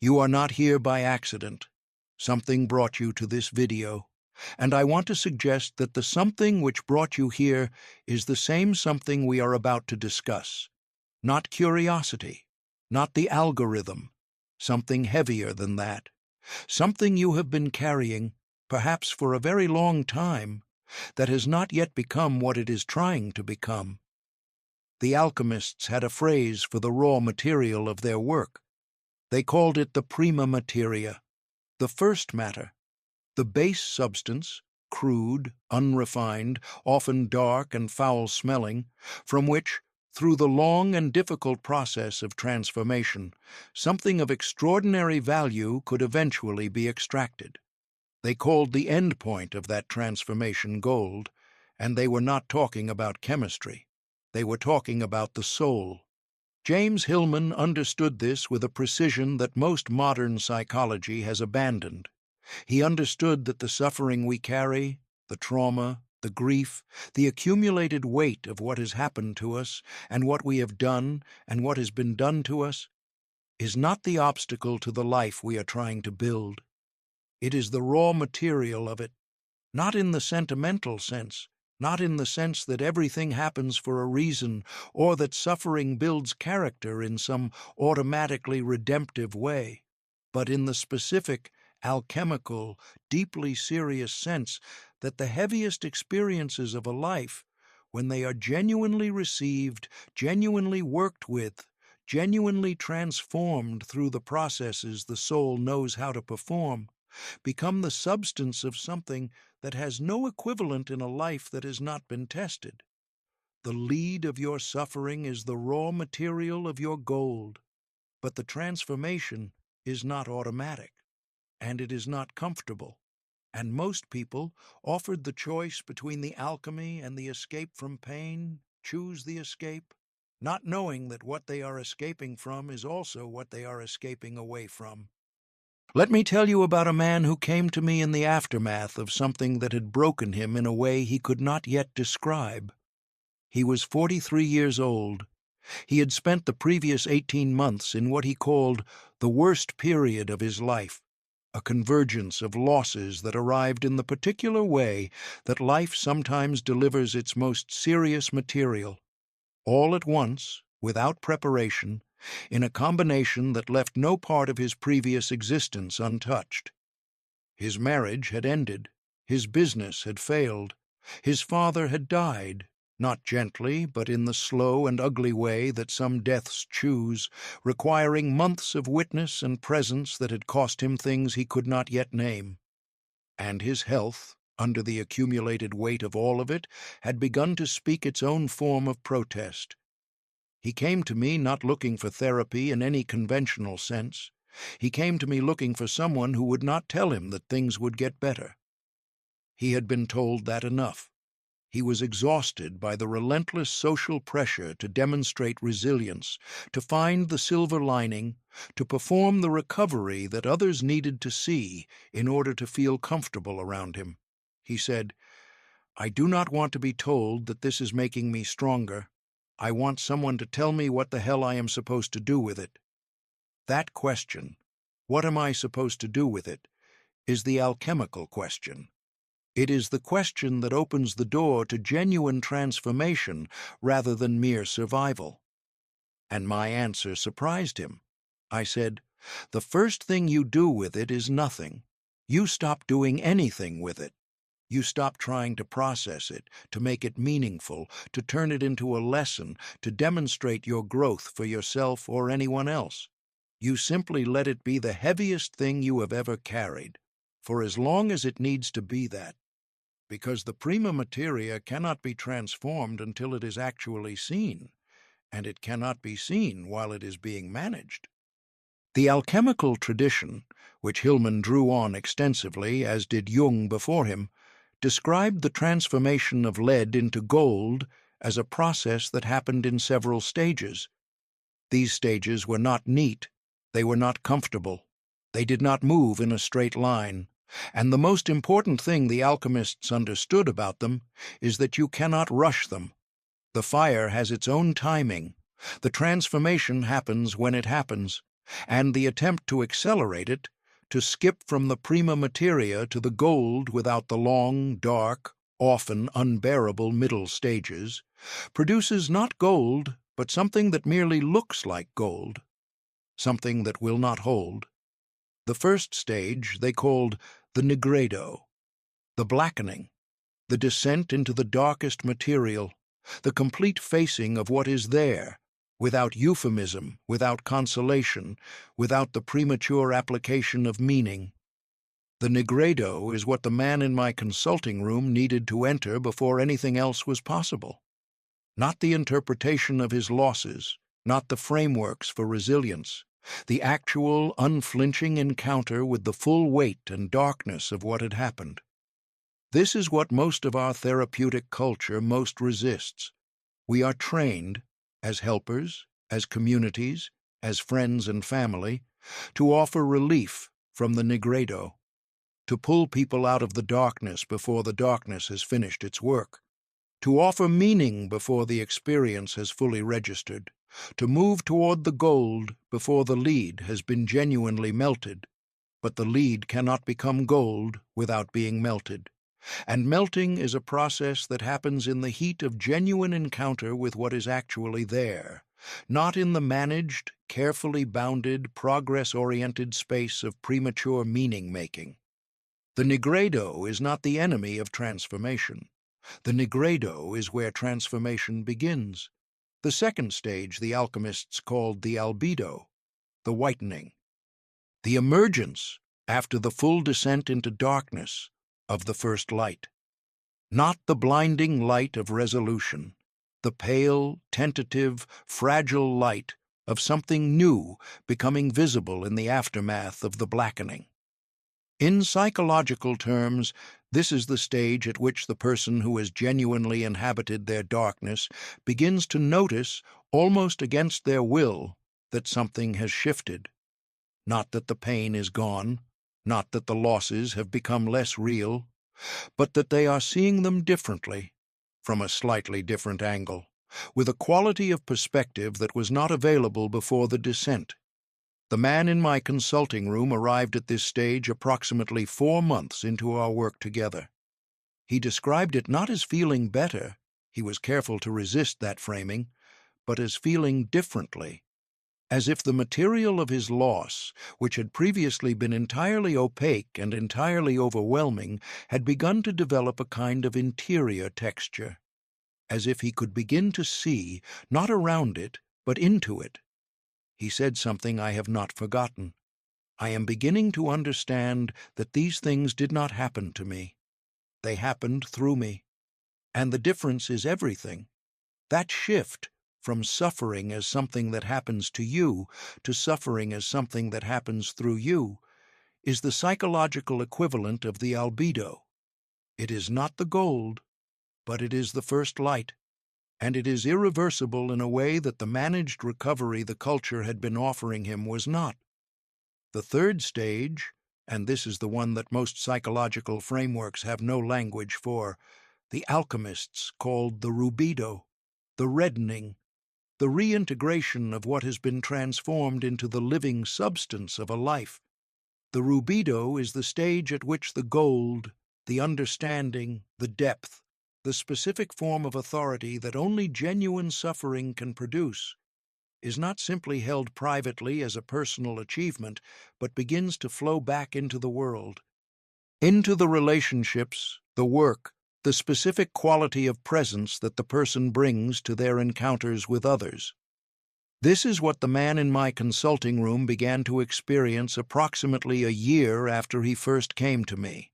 You are not here by accident. Something brought you to this video, and I want to suggest that the something which brought you here is the same something we are about to discuss. Not curiosity, not the algorithm, something heavier than that. Something you have been carrying, perhaps for a very long time, that has not yet become what it is trying to become. The alchemists had a phrase for the raw material of their work. They called it the Prima Materia, the first matter, the base substance, crude, unrefined, often dark and foul-smelling, from which, through the long and difficult process of transformation, something of extraordinary value could eventually be extracted. They called the endpoint of that transformation gold, and they were not talking about chemistry. They were talking about the soul. James Hillman understood this with a precision that most modern psychology has abandoned. He understood that the suffering we carry, the trauma, the grief, the accumulated weight of what has happened to us and what we have done and what has been done to us, is not the obstacle to the life we are trying to build. It is the raw material of it, not in the sentimental sense, not in the sense that everything happens for a reason or that suffering builds character in some automatically redemptive way, but in the specific, alchemical, deeply serious sense that the heaviest experiences of a life, when they are genuinely received, genuinely worked with, genuinely transformed through the processes the soul knows how to perform, become the substance of something that has no equivalent in a life that has not been tested. The lead of your suffering is the raw material of your gold, but the transformation is not automatic, and it is not comfortable. And most people, offered the choice between the alchemy and the escape from pain, choose the escape, not knowing that what they are escaping from is also what they are escaping away from. Let me tell you about a man who came to me in the aftermath of something that had broken him in a way he could not yet describe. He was 43 years old. He had spent the previous 18 months in what he called the worst period of his life, a convergence of losses that arrived in the particular way that life sometimes delivers its most serious material, all at once, without preparation, in a combination that left no part of his previous existence untouched. His marriage had ended, his business had failed, his father had died, not gently, but in the slow and ugly way that some deaths choose, requiring months of witness and presence that had cost him things he could not yet name. And his health, under the accumulated weight of all of it, had begun to speak its own form of protest. He came to me not looking for therapy in any conventional sense. He came to me looking for someone who would not tell him that things would get better. He had been told that enough. He was exhausted by the relentless social pressure to demonstrate resilience, to find the silver lining, to perform the recovery that others needed to see in order to feel comfortable around him. He said, "I do not want to be told that this is making me stronger. I want someone to tell me what the hell I am supposed to do with it." That question, what am I supposed to do with it, is the alchemical question. It is the question that opens the door to genuine transformation rather than mere survival. And my answer surprised him. I said, "The first thing you do with it is nothing. You stop doing anything with it. You stop trying to process it, to make it meaningful, to turn it into a lesson, to demonstrate your growth for yourself or anyone else. You simply let it be the heaviest thing you have ever carried, for as long as it needs to be that, because the prima materia cannot be transformed until it is actually seen, and it cannot be seen while it is being managed." The alchemical tradition, which Hillman drew on extensively, as did Jung before him, described the transformation of lead into gold as a process that happened in several stages. These stages were not neat, they were not comfortable, they did not move in a straight line, and the most important thing the alchemists understood about them is that you cannot rush them. The fire has its own timing. The transformation happens when it happens, and the attempt to accelerate it, to skip from the Prima Materia to the gold without the long, dark, often unbearable middle stages, produces not gold, but something that merely looks like gold, something that will not hold. The first stage they called the Nigredo, the blackening, the descent into the darkest material, the complete facing of what is there, without euphemism, without consolation, without the premature application of meaning. The Nigredo is what the man in my consulting room needed to enter before anything else was possible. Not the interpretation of his losses, not the frameworks for resilience, the actual, unflinching encounter with the full weight and darkness of what had happened. This is what most of our therapeutic culture most resists. We are trained, as helpers, as communities, as friends and family, to offer relief from the Nigredo, to pull people out of the darkness before the darkness has finished its work, to offer meaning before the experience has fully registered, to move toward the gold before the lead has been genuinely melted. But the lead cannot become gold without being melted. And melting is a process that happens in the heat of genuine encounter with what is actually there, not in the managed, carefully bounded, progress-oriented space of premature meaning-making. The Nigredo is not the enemy of transformation. The Nigredo is where transformation begins. The second stage the alchemists called the Albedo, the whitening. The emergence, after the full descent into darkness, of the first light. Not the blinding light of resolution, the pale, tentative, fragile light of something new becoming visible in the aftermath of the blackening. In psychological terms, this is the stage at which the person who has genuinely inhabited their darkness begins to notice, almost against their will, that something has shifted. Not that the pain is gone, not that the losses have become less real, but that they are seeing them differently, from a slightly different angle, with a quality of perspective that was not available before the descent. The man in my consulting room arrived at this stage approximately 4 months into our work together. He described it not as feeling better, he was careful to resist that framing, but as feeling differently, as if the material of his loss, which had previously been entirely opaque and entirely overwhelming, had begun to develop a kind of interior texture, as if he could begin to see, not around it, but into it. He said something I have not forgotten. I am beginning to understand that these things did not happen to me. They happened through me. And the difference is everything. That shift from suffering as something that happens to you to suffering as something that happens through you is the psychological equivalent of the albedo. It is not the gold, but it is the first light, and it is irreversible in a way that the managed recovery the culture had been offering him was not. The third stage, and this is the one that most psychological frameworks have no language for, the alchemists called the rubedo, the reddening, the reintegration of what has been transformed into the living substance of a life. The rubedo is the stage at which the gold, the understanding, the depth, the specific form of authority that only genuine suffering can produce, is not simply held privately as a personal achievement, but begins to flow back into the world, into the relationships, the work, the specific quality of presence that the person brings to their encounters with others. This is what the man in my consulting room began to experience approximately a year after he first came to me.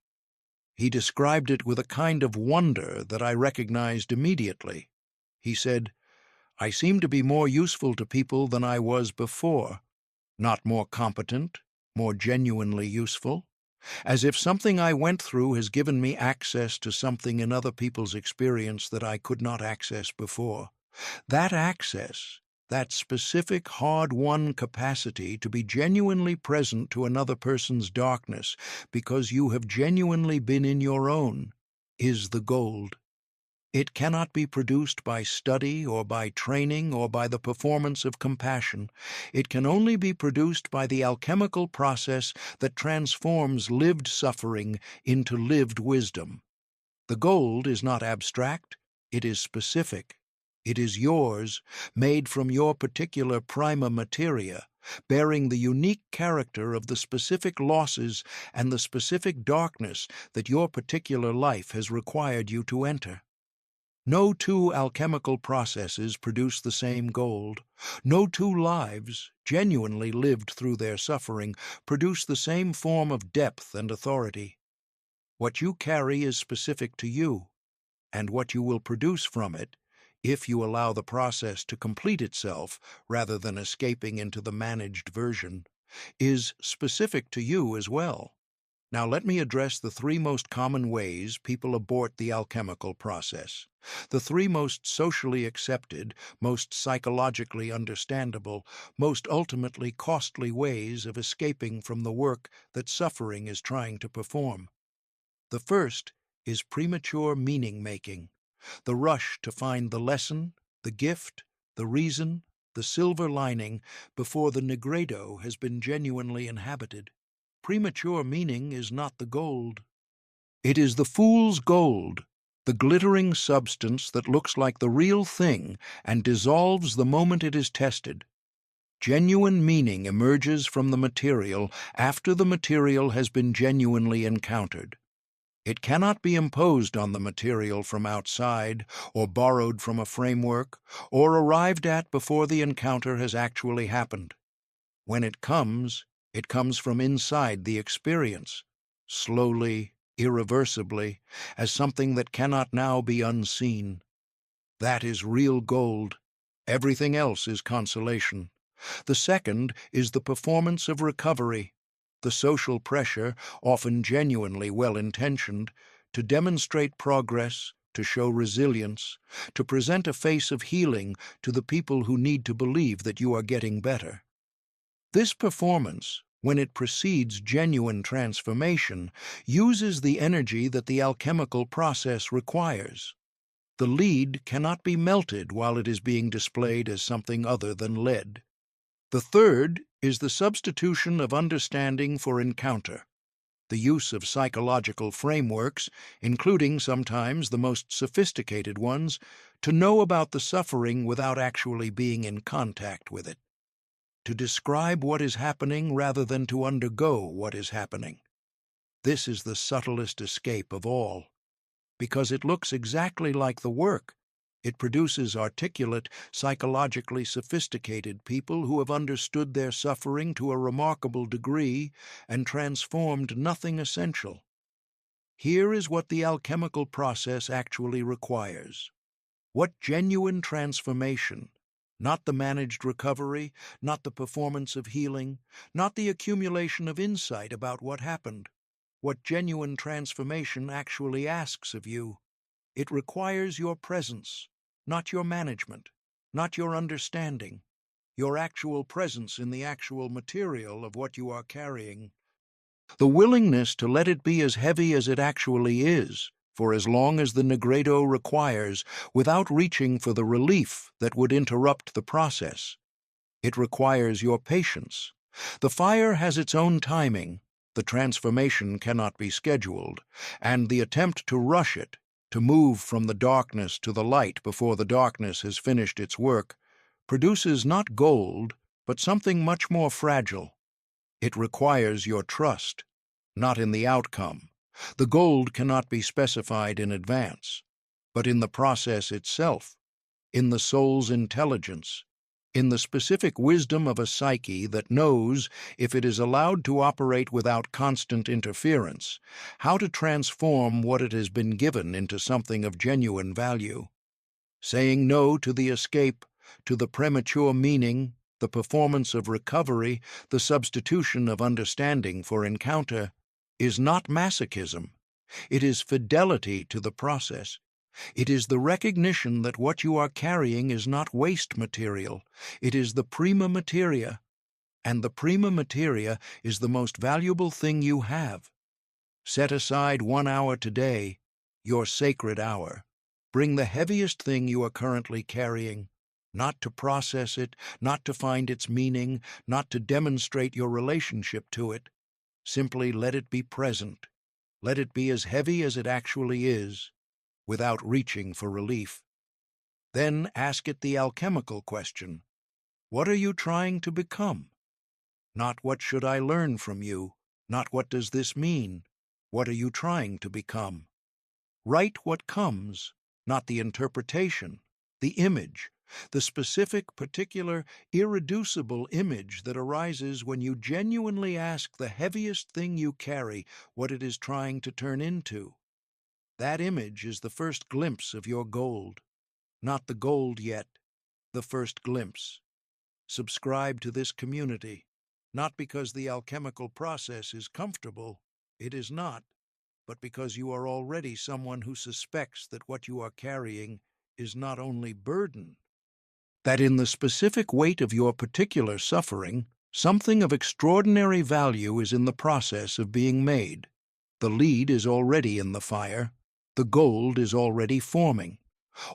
He described it with a kind of wonder that I recognized immediately. He said, "I seem to be more useful to people than I was before, not more competent, more genuinely useful, as if something I went through has given me access to something in other people's experience that I could not access before. That access, that specific hard-won capacity to be genuinely present to another person's darkness because you have genuinely been in your own, is the gold." It cannot be produced by study or by training or by the performance of compassion. It can only be produced by the alchemical process that transforms lived suffering into lived wisdom. The gold is not abstract, it is specific. It is yours, made from your particular prima materia, bearing the unique character of the specific losses and the specific darkness that your particular life has required you to enter. No two alchemical processes produce the same gold. No two lives, genuinely lived through their suffering, produce the same form of depth and authority. What you carry is specific to you, and what you will produce from it, if you allow the process to complete itself rather than escaping into the managed version, is specific to you as well. Now let me address the three most common ways people abort the alchemical process. The three most socially accepted, most psychologically understandable, most ultimately costly ways of escaping from the work that suffering is trying to perform. The first is premature meaning-making, the rush to find the lesson, the gift, the reason, the silver lining before the Nigredo has been genuinely inhabited. Premature meaning is not the gold. It is the fool's gold, the glittering substance that looks like the real thing and dissolves the moment it is tested. Genuine meaning emerges from the material after the material has been genuinely encountered. It cannot be imposed on the material from outside, or borrowed from a framework, or arrived at before the encounter has actually happened. When it comes from inside the experience, slowly, irreversibly, as something that cannot now be unseen. That is real gold. Everything else is consolation. The second is the performance of recovery, the social pressure, often genuinely well-intentioned, to demonstrate progress, to show resilience, to present a face of healing to the people who need to believe that you are getting better. This performance, when it precedes genuine transformation, uses the energy that the alchemical process requires. The lead cannot be melted while it is being displayed as something other than lead. The third is the substitution of understanding for encounter, the use of psychological frameworks, including sometimes the most sophisticated ones, to know about the suffering without actually being in contact with it, to describe what is happening rather than to undergo what is happening. This is the subtlest escape of all, because it looks exactly like the work. It produces articulate, psychologically sophisticated people who have understood their suffering to a remarkable degree and transformed nothing essential. Here is what the alchemical process actually requires. What genuine transformation, not the managed recovery, not the performance of healing, not the accumulation of insight about what happened. What genuine transformation actually asks of you. It requires your presence, not your management, not your understanding, your actual presence in the actual material of what you are carrying. The willingness to let it be as heavy as it actually is, for as long as the Nigredo requires, without reaching for the relief that would interrupt the process. It requires your patience. The fire has its own timing, the transformation cannot be scheduled, and the attempt to rush it, to move from the darkness to the light before the darkness has finished its work, produces not gold, but something much more fragile. It requires your trust, not in the outcome. The gold cannot be specified in advance, but in the process itself, in the soul's intelligence, in the specific wisdom of a psyche that knows, if it is allowed to operate without constant interference, how to transform what it has been given into something of genuine value. Saying no to the escape, to the premature meaning, the performance of recovery, the substitution of understanding for encounter, is not masochism. It is fidelity to the process. It is the recognition that what you are carrying is not waste material. It is the Prima Materia, and the Prima Materia is the most valuable thing you have. Set aside 1 hour today, your sacred hour. Bring the heaviest thing you are currently carrying, not to process it, not to find its meaning, not to demonstrate your relationship to it. Simply let it be present. Let it be as heavy as it actually is, without reaching for relief. Then ask it the alchemical question. What are you trying to become? Not what should I learn from you, not what does this mean. What are you trying to become? Write what comes, not the interpretation, the image, the specific, particular, irreducible image that arises when you genuinely ask the heaviest thing you carry what it is trying to turn into. That image is the first glimpse of your gold. Not the gold yet, the first glimpse. Subscribe to this community, not because the alchemical process is comfortable, it is not, but because you are already someone who suspects that what you are carrying is not only burden, that in the specific weight of your particular suffering, something of extraordinary value is in the process of being made. The lead is already in the fire. The gold is already forming.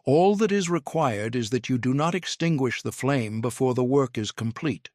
All that is required is that you do not extinguish the flame before the work is complete.